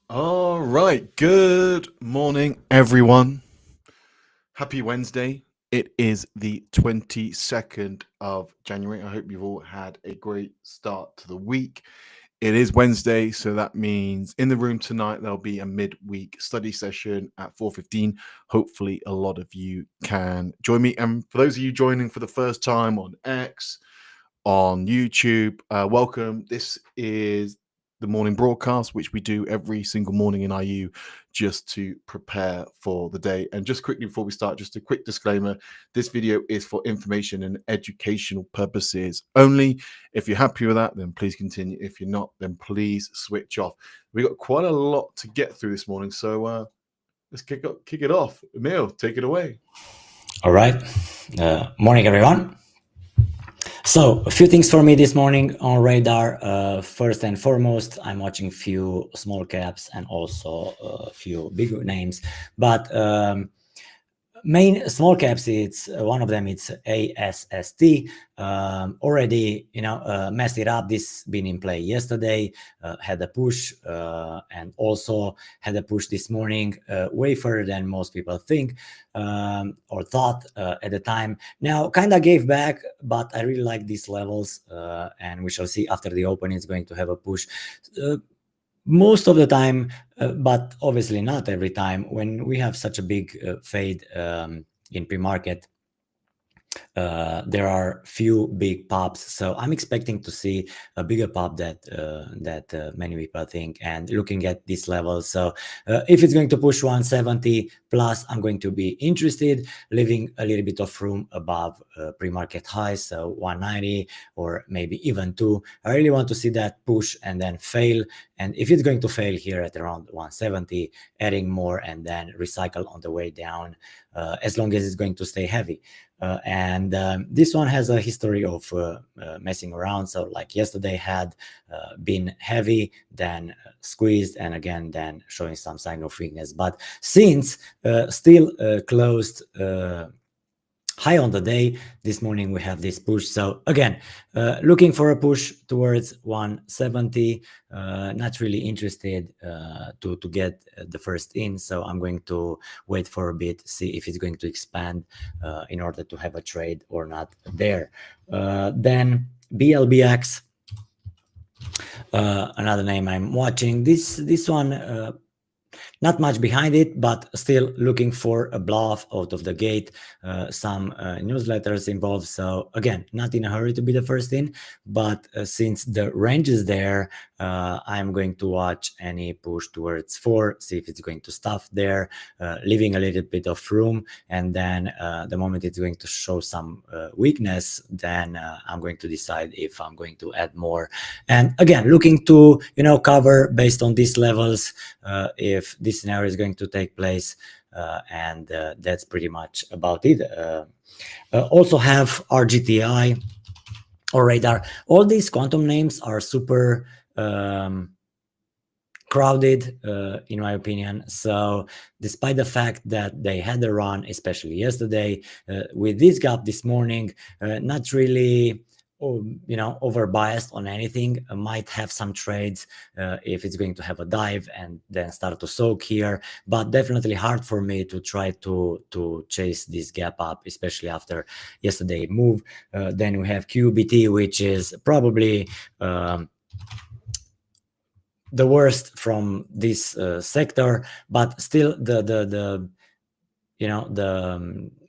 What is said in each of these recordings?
All right. Good morning, everyone. Happy Wednesday. It is the 22nd of January. I hope you've all had a great start to the week. It is Wednesday, so that means in the room tonight there'll be a midweek study session at 4:15. Hopefully, a lot of you can join me. And for those of you joining for the first time on X, on YouTube, welcome. This is the morning broadcast, which we do every single morning in IU just to prepare for the day. And just quickly before we start, just a quick disclaimer, this video is for information and educational purposes only. If you're happy with that, then please continue. If you're not, then please switch off. We got quite a lot to get through this morning, so let's kick it off. Emil, take it away. All right. Morning, everyone. So a few things for me this morning on radar. First and foremost, I'm watching few small caps and also a few big names. But main small caps, it's one of them. It's ASST. Already, messed it up. This been in play yesterday. Had a push and also had a push this morning, way further than most people think or thought at the time. Now, kind of gave back, but I really like these levels, and we shall see after the open. It's going to have a push. Most of the time, but obviously not every time, when we have such a big fade in pre-market, there are few big pops, so I'm expecting to see a bigger pop that many people think, and looking at this level. So if it's going to push 170 plus, I'm going to be interested, leaving a little bit of room above pre-market highs, so 190 or maybe even 2. I really want to see that push and then fail, and if it's going to fail here at around 170, adding more and then recycle on the way down, as long as it's going to stay heavy. And this one has a history of messing around. So like yesterday had been heavy, then squeezed, and again then showing some sign of weakness. But since still closed high on the day, this morning we have this push. So again, looking for a push towards 170. Not really interested to get the first in, so I'm going to wait for a bit, see if it's going to expand in order to have a trade or not there. Then BLBX, another name I'm watching. This one, not much behind it, but still looking for a bluff out of the gate. Some newsletters involved. So again, not in a hurry to be the first in, but since the range is there, I'm going to watch any push towards 4, see if it's going to stuff there, leaving a little bit of room. And then the moment it's going to show some weakness, then I'm going to decide if I'm going to add more. And again, looking to, cover based on these levels, if this scenario is going to take place, and that's pretty much about it. Also have RGTI or radar. All these quantum names are super crowded, in my opinion. So despite the fact that they had a run, especially yesterday, with this gap this morning, not really over biased on anything. Might have some trades if it's going to have a dive and then start to soak here, but definitely hard for me to try to chase this gap up, especially after yesterday move. Then we have QBT, which is probably the worst from this sector, but still the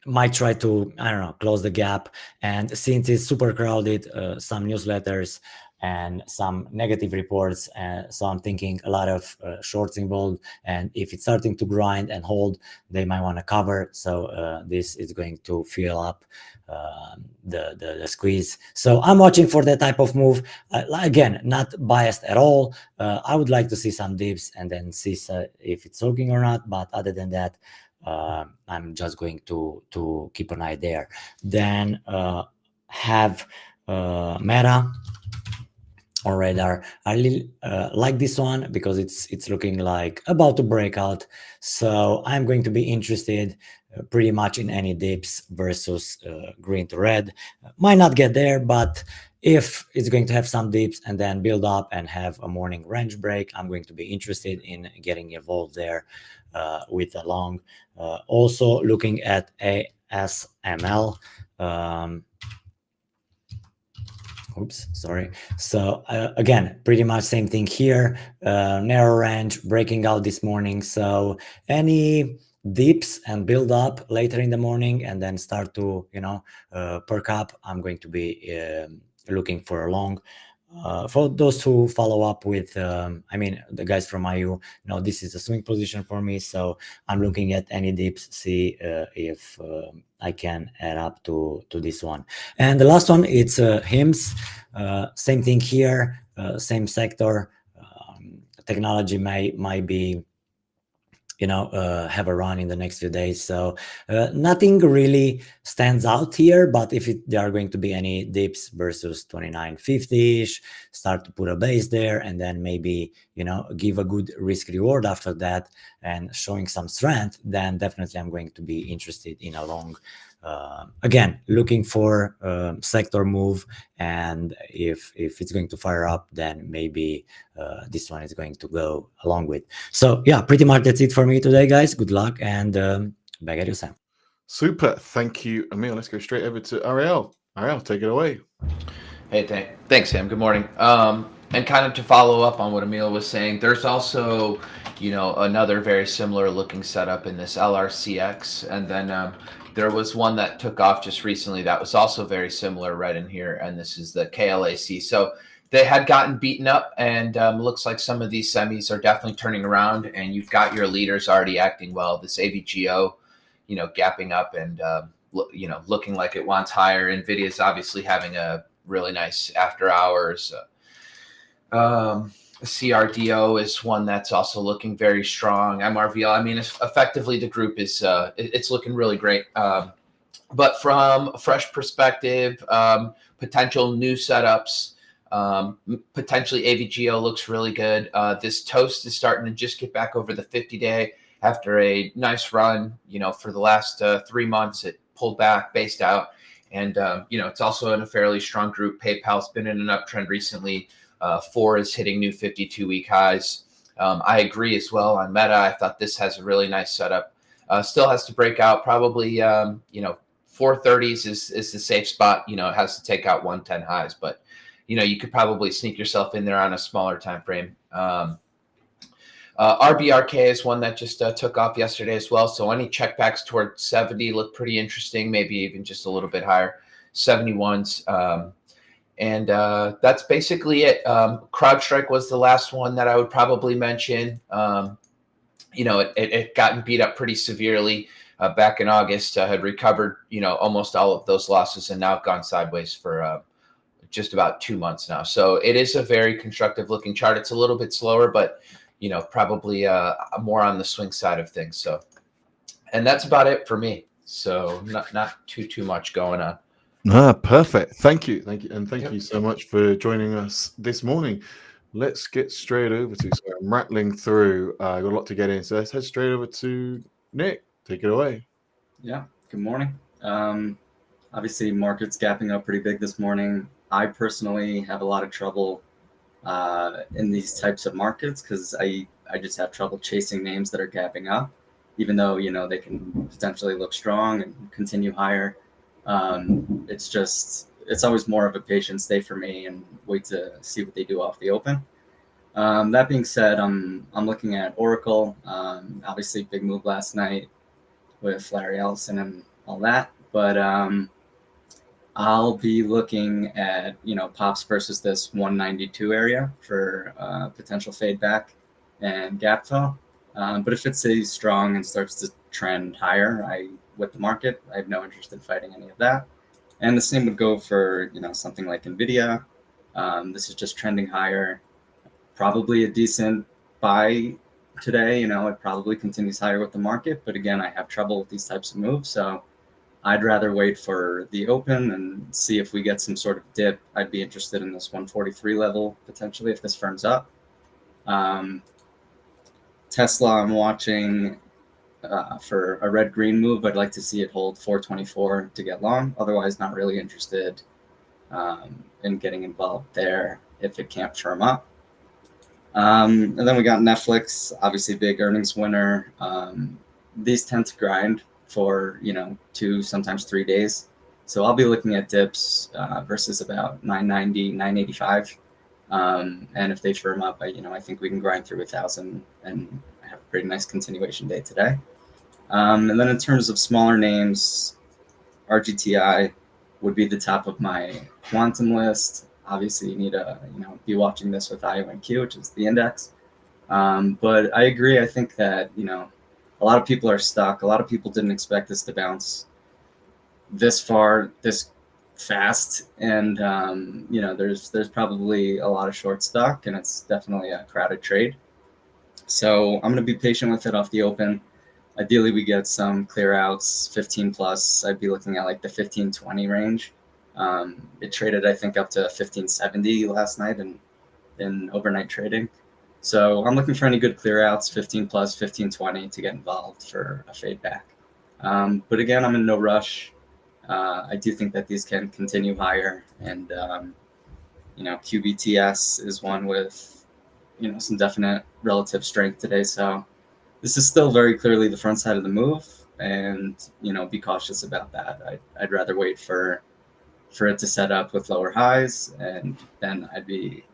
might try to, I don't know, close the gap. And since it's super crowded, some newsletters and some negative reports, so I'm thinking a lot of shorts involved. And if it's starting to grind and hold, they might want to cover. So this is going to fill up the squeeze. So I'm watching for that type of move. Again, not biased at all. I would like to see some dips and then see if it's soaking or not. But other than that, I'm just going to keep an eye there. Then have Meta on radar. I really like this one because it's looking like about to break out. So I'm going to be interested pretty much in any dips versus green to red. Might not get there, but If it's going to have some dips and then build up and have a morning range break, I'm going to be interested in getting involved there with a long. Also looking at ASML. Oops, sorry. So again, pretty much same thing here. Narrow range breaking out this morning. So any dips and build up later in the morning and then start to perk up, I'm going to be looking for a long. For those who follow up with, the guys from IU, this is a swing position for me. So I'm looking at any dips, see if I can add up to this one. And the last one, it's HIMS. Same thing here, same sector. Technology might be have a run in the next few days. So nothing really stands out here, but if there are going to be any dips versus 29.50-ish, start to put a base there and then maybe, give a good risk reward after that and showing some strength, then definitely I'm going to be interested in a long. Again, looking for sector move, and if it's going to fire up, then maybe this one is going to go along with. So yeah, pretty much that's it for me today, guys. Good luck, and back at you, Sam. Super. Thank you, Emil. Let's go straight over to Ariel. Ariel, take it away. Hey, thanks, Sam. Good morning. And kind of to follow up on what Emil was saying, there's also, another very similar looking setup in this LRCX. And then there was one that took off just recently that was also very similar right in here. And this is the KLAC. So they had gotten beaten up, and looks like some of these semis are definitely turning around, and you've got your leaders already acting well. This AVGO, gapping up and, looking like it wants higher. NVIDIA's obviously having a really nice after hours. CRDO is one that's also looking very strong. MRVL, effectively the group is it's looking really great. But from a fresh perspective, potential new setups, potentially AVGO looks really good. This toast is starting to just get back over the 50-day after a nice run. For the last 3 months, it pulled back, based out. And, it's also in a fairly strong group. PayPal's been in an uptrend recently. 4 is hitting new 52-week highs. I agree as well on Meta. I thought this has a really nice setup. Still has to break out. Probably, 430s is the safe spot. It has to take out 110 highs. But, you could probably sneak yourself in there on a smaller time frame. RBRK is one that just took off yesterday as well. So any checkbacks toward 70 look pretty interesting, maybe even just a little bit higher, 71s. And that's basically it. CrowdStrike was the last one that I would probably mention. It gotten beat up pretty severely back in August, had recovered, almost all of those losses, and now gone sideways for just about 2 months now. So it is a very constructive looking chart. It's a little bit slower, but probably more on the swing side of things. So, and that's about it for me. So not too much going on. Perfect. Thank you. And thank you so much for joining us this morning. Let's get straight over to, so I'm rattling through. I got a lot to get in. So let's head straight over to Nick. Take it away. Yeah. Good morning. Obviously market's gapping up pretty big this morning. I personally have a lot of trouble in these types of markets because I just have trouble chasing names that are gapping up, even though they can potentially look strong and continue higher. It's always more of a patient stay for me and wait to see what they do off the open. That being said, I'm looking at ORCL. Obviously big move last night with Larry Ellison and all that, but I'll be looking at, pops versus this 192 area for potential fade back and gap fill. But if it stays strong and starts to trend higher, with the market, I have no interest in fighting any of that. And the same would go for, something like NVIDIA. This is just trending higher. Probably a decent buy today. It probably continues higher with the market. But again, I have trouble with these types of moves. So I'd rather wait for the open and see if we get some sort of dip. I'd be interested in this 143 level potentially if this firms up. Tesla, I'm watching for a red-green move. I'd like to see it hold 424 to get long. Otherwise, not really interested. and getting involved there if it can't firm up. And then we got Netflix, obviously big earnings winner. These tend to grind for 2, sometimes 3 days. So I'll be looking at dips versus about 990, 985. And if they firm up, I think we can grind through 1,000 and have a pretty nice continuation day today. And then in terms of smaller names, RGTI would be the top of my quantum list. Obviously, you need to be watching this with IONQ, which is the index. But I agree. I think that a lot of people are stuck. A lot of people didn't expect this to bounce this far, this fast, and there's probably a lot of short stock, and it's definitely a crowded trade. So I'm going to be patient with it off the open. Ideally, we get some clear outs, 15 plus. I'd be looking at like the 1520 range. It traded, I think, up to 1570 last night in overnight trading. So I'm looking for any good clear outs, 15 plus, 1520 to get involved for a fade back. But again, I'm in no rush. I do think that these can continue higher, and QBTS is one with some definite relative strength today. So this is still very clearly the front side of the move, and be cautious about that. I'd rather wait for it to set up with lower highs, and then I'd be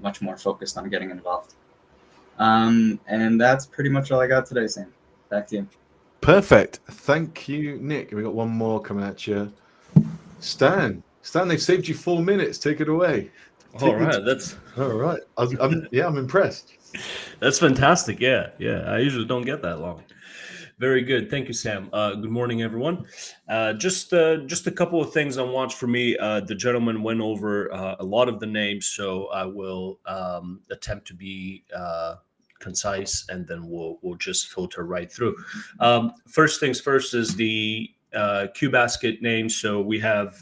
much more focused on getting involved. And that's pretty much all I got today, Sam. Back to you. Perfect. Thank you, Nick. We got one more coming at you. Stan, they've saved you 4 minutes. Take it away. All right, that's all right. I'm impressed. That's fantastic. Yeah. I usually don't get that long. Very good. Thank you, Sam. Good morning, everyone. Just a couple of things on watch for me. The gentleman went over a lot of the names, so I will attempt to be concise, and then we'll just filter right through. First things first is the Q basket names. So we have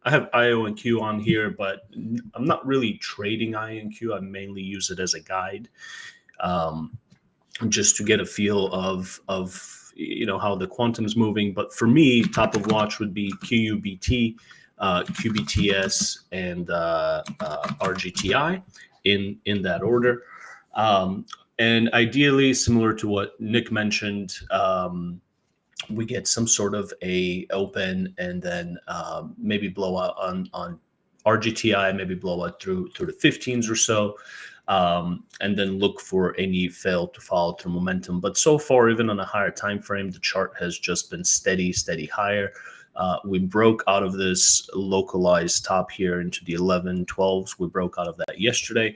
I have IONQ on here, but I'm not really trading IONQ. I mainly use it as a guide, just to get a feel of how the quantum's moving. But for me, top of watch would be QUBT, QBTS, and RGTI in that order. And ideally, similar to what Nick mentioned, we get some sort of a open, and then maybe blowout on RGTI, maybe blowout through the 15s or so, and then look for any fail to follow through momentum. But so far, even on a higher time frame, the chart has just been steady higher. We broke out of this localized top here into the 11-12s. We broke out of that yesterday.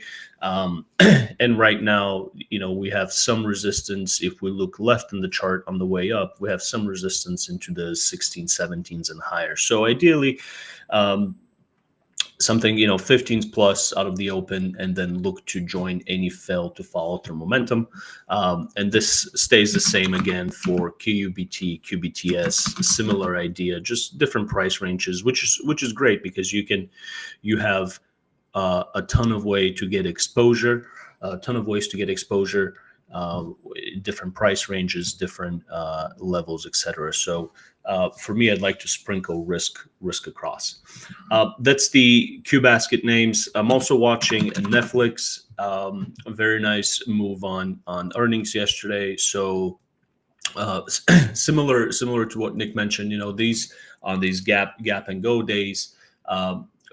And right now, we have some resistance. If we look left in the chart on the way up, we have some resistance into the 16, 17s and higher. So ideally, something 15s plus out of the open, and then look to join any fail to follow through momentum. And this stays the same again for QUBT, QBTS, similar idea, just different price ranges, which is great, because you have a ton of ways to get exposure, different price ranges, different levels, etc. So for me, I'd like to sprinkle risk across. That's the Q basket names. I'm also watching Netflix. A very nice move on earnings yesterday. So similar to what Nick mentioned, these gap and go days.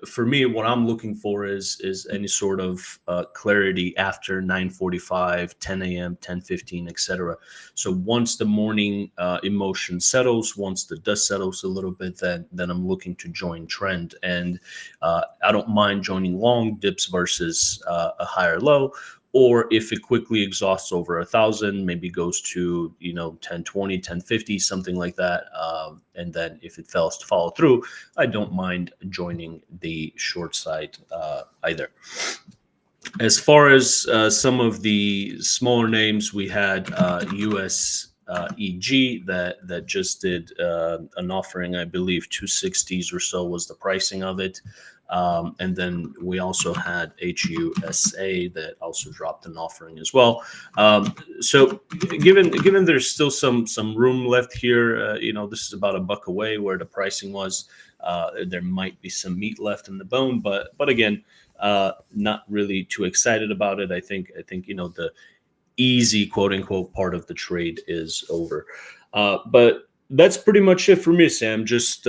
For me, what I'm looking for is any sort of clarity after 9:45, 10 a.m., 10:15, etc. So once the morning emotion settles, once the dust settles a little bit, then I'm looking to join trend. And I don't mind joining long dips versus a higher low. Or if it quickly exhausts over 1,000, maybe goes to 1020, 1050, something like that. And then if it fails to follow through, I don't mind joining the short side either. As far as some of the smaller names, we had USEG that just did an offering. I believe 260s or so was the pricing of it. And then we also had HUSA that also dropped an offering as well. So given there's still some room left here, this is about $1 away where the pricing was. There might be some meat left in the bone, but again, not really too excited about it. I think the easy quote unquote part of the trade is over. But that's pretty much it for me, Sam. Just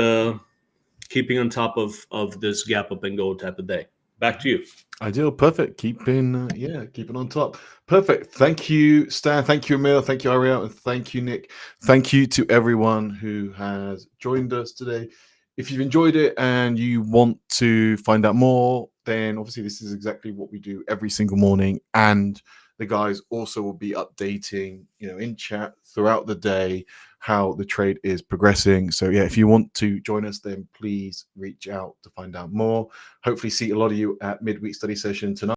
keeping on top of this gap up and go type of day. Back to you. Ideal, perfect. Keeping on top. Perfect. Thank you, Stan. Thank you, Emil. Thank you, Ariel, and thank you, Nick. Thank you to everyone who has joined us today. If you've enjoyed it and you want to find out more, then obviously this is exactly what we do every single morning. And the guys also will be updating, in chat throughout the day how the trade is progressing. So yeah, if you want to join us, then please reach out to find out more. Hopefully see a lot of you at midweek study session tonight.